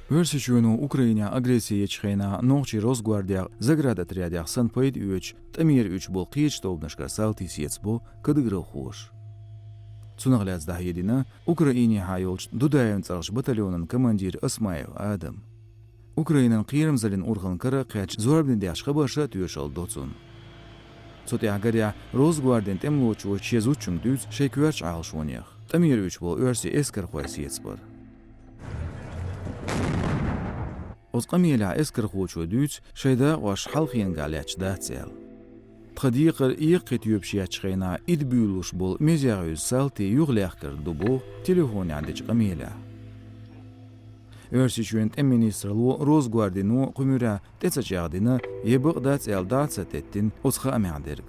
Версичуну Украина агрессия чхена ногчи Росгвардия заград отрядях санпайд үч, тамир үч бол қиеч тобнашка салти сецбо кадыгрыл хуш. Цунагляц дахедина Украине хайолч дудаем царш батальонын командир Асмаев Адам. Украинан қиерім залин урхан кара қач зорбден дяшқа баша түйешал доцун. Соте агаря Росгварден темлочу чезучун дюз шейкуач алшонях. Тамир үч бол өрси эскер хуай сецбар. Оз قميلة اسكر خوشو دوت شيدا واش حلقين قالياتش داتسيل. تخديقر إيقيت يوبشياتش خينا إد بيولوش بول ميزيغيوز سالتي يغليخكر دوبو تليفوني عندك قميلة. Örsi çüyent emministrlu Rosgvardinu qumura tetsaçağdina yebıq datatsel datsatettin otsxa amyaderg.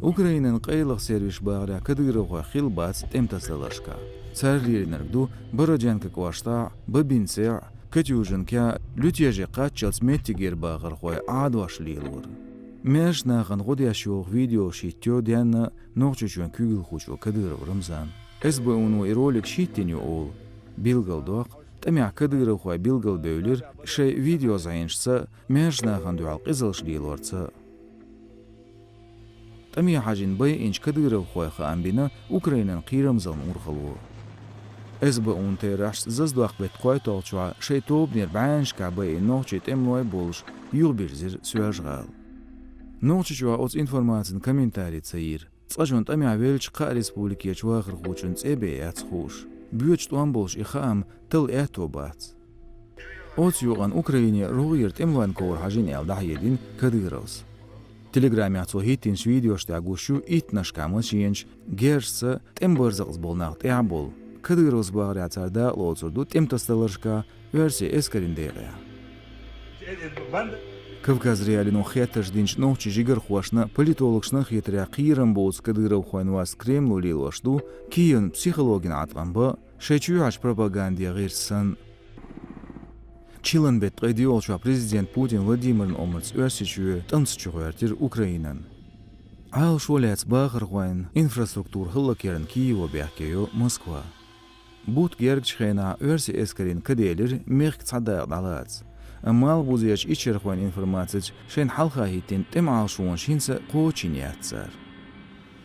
Ukrainan qaylıq servis bağra kadırıqwa xilbats temtaslalaşka. Sarlirinargdu Borojanka kvashta babinse Катюженке лютеже качалс меттигер багыр хой адвашлилур. Меш наган годяшуг видео шиттё дяна ногчучун күгүл хучу кадыров Рамзан. СБУну и ролик шиттеню ол. Билгалдок, тамя кадыров хой билгал бөйлер, шей видео зайыншса, меш наган дуал кызылшлилорца. Тамя хажин бай инч кадыров хой хаамбина Украинан қирамзан урхалу. СБУн тераш заздуах бет qoytolchua sheytobner banshka bay nochit emloy bolush yurbirzir süajgal. Nochchua oz informatsiyn kommentari tsayir. Tsajun tamya velch qa respublike chwagr khuchun tsebe yatsxush. Büyç tuan bolush ikham tel etobat. Oz yugan Ukraine rugirt emloyn kor hajin eldahedin kadyros. Telegram yatso hitin video shtagushu itnashkamas yench gersa temborzaqs bolnaqt eabol. Кадырос багряцарда лоцурду темтасталышка версия эскаринделя. Кавказ реалино хеташ динч нохчи жигар хуашна политологшна хетря қиырым боз кадыров хуайнвас Кремлу лилошду киен психологин атқанба шечуяч пропагандия ғирсан. Чилан бет қайдиолча президент Путин Владимир Омырц өрсичуе тансчуғертир Украинан. Айл шоляц бағыр хуайн инфраструктур хыллакерін Киева бяхкею Москва. Бут гергчхена өрси эскарин каделер мехк цадаяқ далац. Амал бузияч ичерхуан информацияч шен халха хитин тем алшуан шинса қочин ятсар.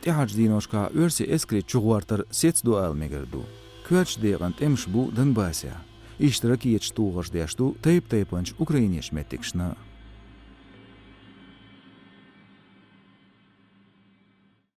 Тяхач диношка өрси эскари чуғвартар сец дуал мегерду. Квач дейған темш бу Донбасия. Иштраки ечтуғаш дешту тайп-тайпанч Украинеш меттикшна.